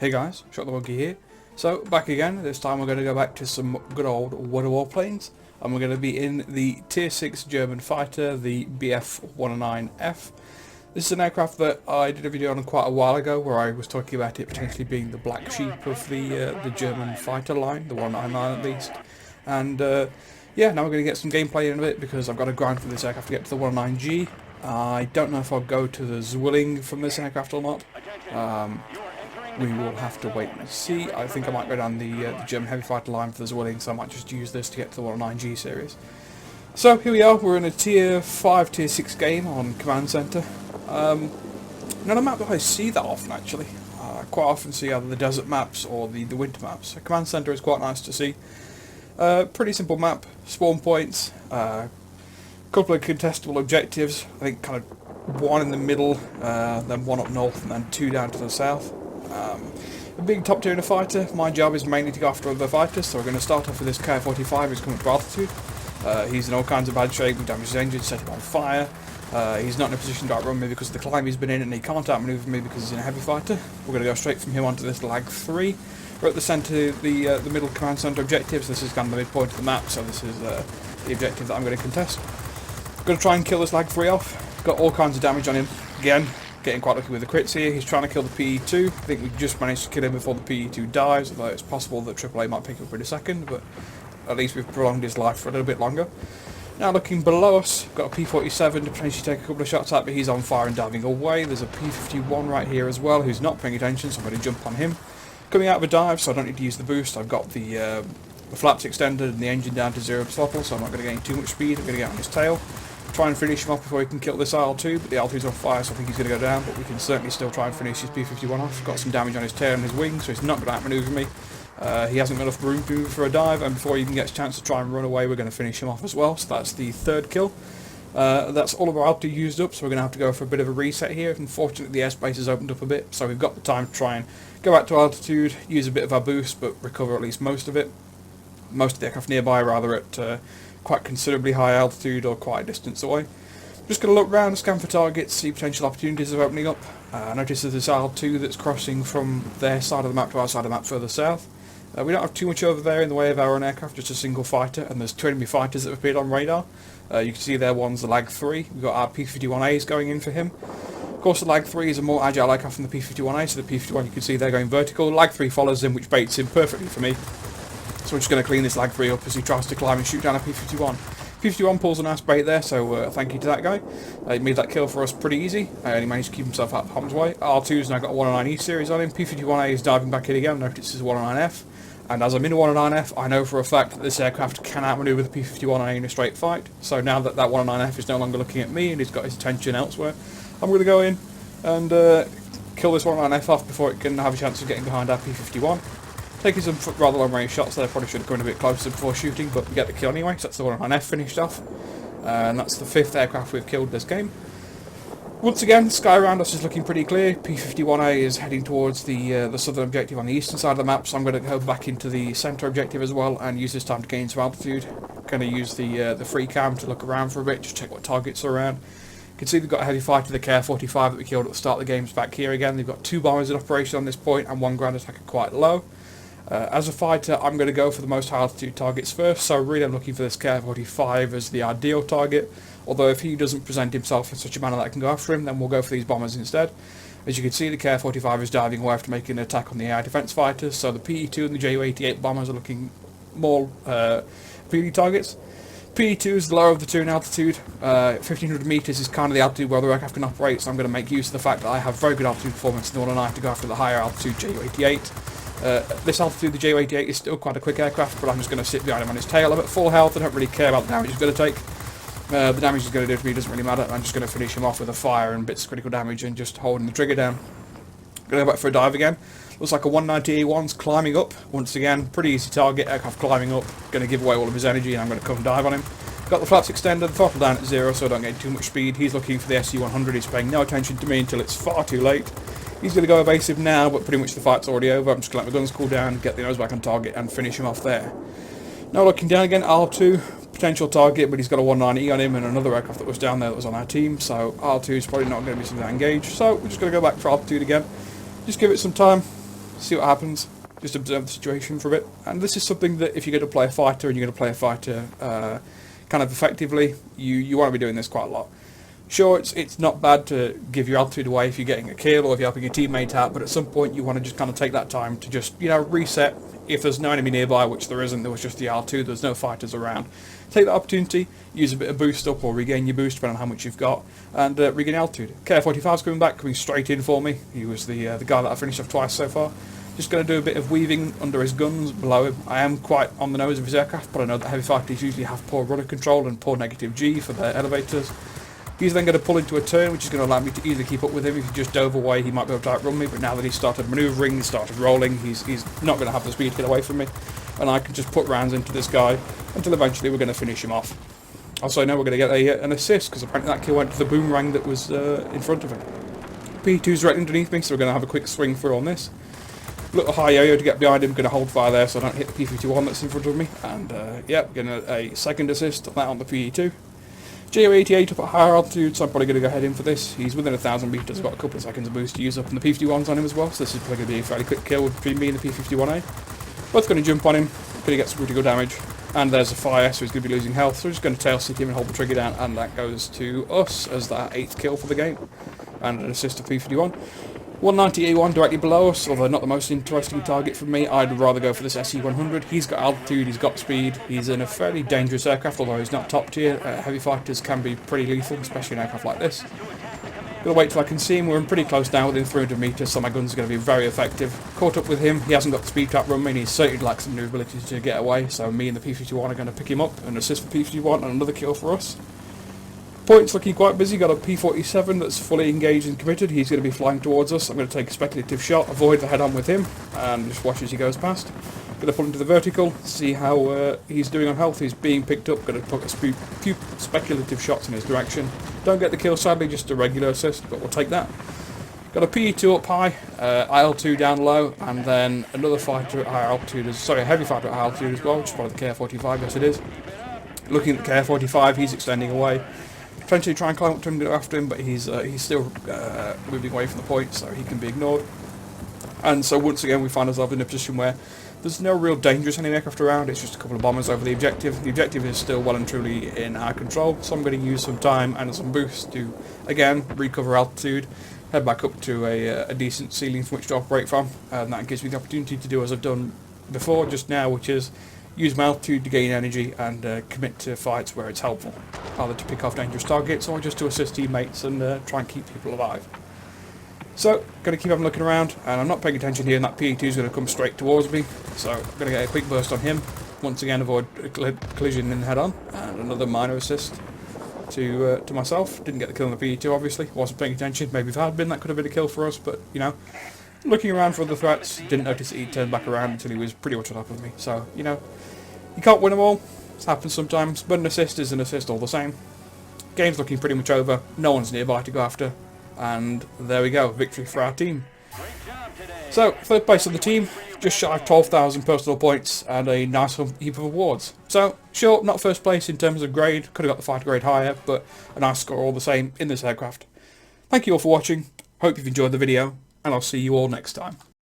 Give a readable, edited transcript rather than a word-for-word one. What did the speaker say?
Hey guys, Shot the Monkey here. So, back again. This time we're going to go back to some good old Warplanes. And we're going to be in the Tier 6 German fighter, the Bf-109F. This is an aircraft that I did a video on quite a while ago, where I was talking about it potentially being the black sheep of the German fighter line, the 199 at least. And yeah, now we're going to get some gameplay in a bit, because I've got to grind for this aircraft to get to the 109G. I don't know if I'll go to the Zwilling from this aircraft or not. We will have to wait and see. I think I might go down the German heavy fighter line for the Zwilling, so I might just use this to get to the 109G series. So here we are, we're in a Tier 5, Tier 6 game on Command Center. Not a map that I see that often actually. I quite often see either the desert maps or the winter maps. So Command Center is quite nice to see. Pretty simple map, spawn points, couple of contestable objectives, I think kind of one in the middle, then one up north and then two down to the south. A big top tier in a fighter. My job is mainly to go after other fighters, so we're going to start off with this K-45 who's coming to altitude. He's in all kinds of bad shape, we damage his engine, set him on fire. He's not in a position to outrun me because of the climb he's been in, and he can't outmaneuver me because he's in a heavy fighter. We're going to go straight from him onto this Lag 3. We're at the centre, the middle command centre objectives. This is kind of the midpoint of the map, so this is the objective that I'm going to contest. Going to try and kill this Lag 3 off. Got all kinds of damage on him. Again, getting quite lucky with the crits here. He's trying to kill the PE2. I think we just managed to kill him before the PE2 dies, although it's possible that AAA might pick him up in a second, but at least we've prolonged his life for a little bit longer. Now looking below us, we've got a P-47 to potentially take a couple of shots at, but he's on fire and diving away. There's a P-51 right here as well, who's not paying attention, so I'm going to jump on him. Coming out of a dive, so I don't need to use the boost. I've got the flaps extended and the engine down to 0 throttle, so I'm not going to gain too much speed. I'm going to get on his tail. Try and finish him off before he can kill this IL-2, but the IL-2's on fire, so I think he's going to go down, but we can certainly still try and finish his P-51 off. Got some damage on his tail and his wing, so he's not going to outmaneuver me. He hasn't got enough room to move for a dive, and before he even gets a chance to try and run away, we're going to finish him off as well, so that's the third kill. That's all of our altitude used up, so we're going to have to go for a bit of a reset here. Unfortunately, the airspace has opened up a bit, so we've got the time to try and go out to altitude, use a bit of our boost, but recover at least most of it. Most of the aircraft nearby are rather at quite considerably high altitude or quite a distance away. Just going to look around, scan for targets, see potential opportunities of opening up. Notice there's this IL-2 that's crossing from their side of the map to our side of the map further south. We don't have too much over there in the way of our own aircraft, just a single fighter, and there's two enemy fighters that have appeared on radar. You can see there one's the Lag 3, we've got our P-51As going in for him. Of course the Lag 3 is a more agile aircraft than the P-51A, so the P-51 you can see there going vertical. Lag 3 follows him, which baits him perfectly for me. So we're just going to clean this Lag 3 up as he tries to climb and shoot down a P-51. P-51 pulls a nice bait there, so thank you to that guy. He made that kill for us pretty easy, and he managed to keep himself out of harm's way. R2's now got a 109E series on him. P-51A is diving back in again, notice it's a 109F. And as I'm in a 109F, I know for a fact that this aircraft can outmaneuver the P-51A in a straight fight. So now that that 109F is no longer looking at me and he's got his attention elsewhere, I'm going to go in and kill this 109F off before it can have a chance of getting behind our P-51. Taking some rather long range shots there, probably should have gone a bit closer before shooting, but we get the kill anyway, so that's the 109F finished off. And that's the 5th aircraft we've killed this game. Once again, the sky around us is looking pretty clear. P-51A is heading towards the southern objective on the eastern side of the map, so I'm going to go back into the centre objective as well and use this time to gain some altitude. Going to use the free cam to look around for a bit, just check what targets are around. You can see they've got a heavy fighter, the K-45 that we killed at the start of the game's back here again. They've got 2 bombers in operation on this point and 1 ground attacker quite low. As a fighter, I'm going to go for the most high altitude targets first, so really I'm looking for this K-45 as the ideal target, although if he doesn't present himself in such a manner that I can go after him, then we'll go for these bombers instead. As you can see, the K-45 is diving away after making an attack on the air defence fighters, so the PE2 and the Ju-88 bombers are looking more appealing targets. PE2 is the lower of the two in altitude. 1500 metres is kind of the altitude where the aircraft can operate, so I'm going to make use of the fact that I have very good altitude performance in the 109 to go after the higher altitude Ju-88. This altitude, the Ju-88 is still quite a quick aircraft, but I'm just going to sit behind him on his tail. I'm at full health, I don't really care about the damage he's going to take. The damage he's going to do to me doesn't really matter. I'm just going to finish him off with a fire and bits of critical damage and just holding the trigger down. Going to go back for a dive again. Looks like a 190E1's climbing up. Once again, pretty easy target, aircraft climbing up. Going to give away all of his energy and I'm going to come and dive on him. Got the flaps extended, the throttle down at 0 so I don't get too much speed. He's looking for the SU-100, he's paying no attention to me until it's far too late. He's going to go evasive now, but pretty much the fight's already over. I'm just going to let my guns cool down, get the nose back on target and finish him off there. Now looking down again, R2, potential target, but he's got a 190E on him and another aircraft that was down there that was on our team, so R2 is probably not going to be something to engage. So we're just going to go back for altitude again, just give it some time, see what happens. Just observe the situation for a bit. And this is something that if you're going to play a fighter and you're going to play a fighter kind of effectively, you want to be doing this quite a lot. Sure, it's not bad to give your altitude away if you're getting a kill or if you're helping your teammate out, but at some point you want to just kind of take that time to just, reset. If there's no enemy nearby, which there isn't, there was just the R2, there's no fighters around. Take that opportunity, use a bit of boost up or regain your boost depending on how much you've got, and regain altitude. KF-45's coming straight in for me. He was the guy that I finished off twice so far. Just going to do a bit of weaving under his guns below him. I am quite on the nose of his aircraft, but I know that heavy fighters usually have poor rudder control and poor negative G for their elevators. He's then going to pull into a turn, which is going to allow me to easily keep up with him. If he just dove away, he might be able to outrun me, but now that he's started manoeuvring, he started rolling, he's not going to have the speed to get away from me. And I can just put rounds into this guy until eventually we're going to finish him off. Also, now we're going to get an assist, because apparently that kill went to the boomerang that was in front of him. P2's right underneath me, so we're going to have a quick swing through on this. A little high yo-yo to get behind him, going to hold fire there so I don't hit the P-51 that's in front of me. And yeah, we're getting a second assist on that on the P2. JO88 up at higher altitude, so I'm probably going to go head in for this. He's within 1,000 metres, got a couple of seconds of boost to use up, and the P-51's on him as well, so this is probably going to be a fairly quick kill between me and the P-51A. Both going to jump on him, going to get some pretty good damage, and there's a fire, so he's going to be losing health, so we're just going to tail seek him and hold the trigger down, and that goes to us as that 8th kill for the game, and an assist to P-51. 190A1 directly below us, although not the most interesting target for me. I'd rather go for this SE-100. He's got altitude, he's got speed, he's in a fairly dangerous aircraft, although he's not top tier. Heavy fighters can be pretty lethal, especially in an aircraft like this. Gonna wait till I can see him. We're in pretty close now, within 300 metres, so my guns are going to be very effective. Caught up with him, he hasn't got the speed to outrun me, and he certainly lacks the maneuverability to get away, so me and the P-51 are going to pick him up, an assist for P-51 and another kill for us. Points looking quite busy, got a P-47 that's fully engaged and committed. He's going to be flying towards us. I'm going to take a speculative shot, avoid the head-on with him, and just watch as he goes past. Going to pull into the vertical, see how he's doing on health. He's being picked up, going to put a few speculative shots in his direction. Don't get the kill sadly, just a regular assist, but we'll take that. Got a PE2 up high, IL-2 down low, and then another fighter at higher altitude, a heavy fighter at high altitude as well, which is probably the KF-45, yes it is. Looking at the KF-45, he's extending away. Potentially try and climb up to him and go after him, but he's still moving away from the point, so he can be ignored. And so once again we find ourselves in a position where there's no real dangerous enemy aircraft around, it's just a couple of bombers over the objective. The objective is still well and truly in our control, so I'm going to use some time and some boost to, again, recover altitude, head back up to a decent ceiling from which to operate from, and that gives me the opportunity to do as I've done before just now, which is use my altitude to gain energy and commit to fights where it's helpful, either to pick off dangerous targets or just to assist teammates and try and keep people alive. So, going to keep on looking around, and I'm not paying attention here, and that PE2 is going to come straight towards me, so I'm going to get a quick burst on him, once again avoid a collision in head-on, and another minor assist to myself. Didn't get the kill on the PE2 obviously, wasn't paying attention, maybe if I had been that could have been a kill for us, but looking around for other threats, didn't notice that he turned back around until he was pretty much on top of me, so, you can't win them all, it happens sometimes, but an assist is an assist all the same. Game's looking pretty much over, no one's nearby to go after. And there we go, victory for our team. So, third place of the team, just shy of 12,000 personal points and a nice heap of awards. So, sure, not first place in terms of grade, could have got the fighter grade higher, but a nice score all the same in this aircraft. Thank you all for watching, hope you've enjoyed the video, and I'll see you all next time.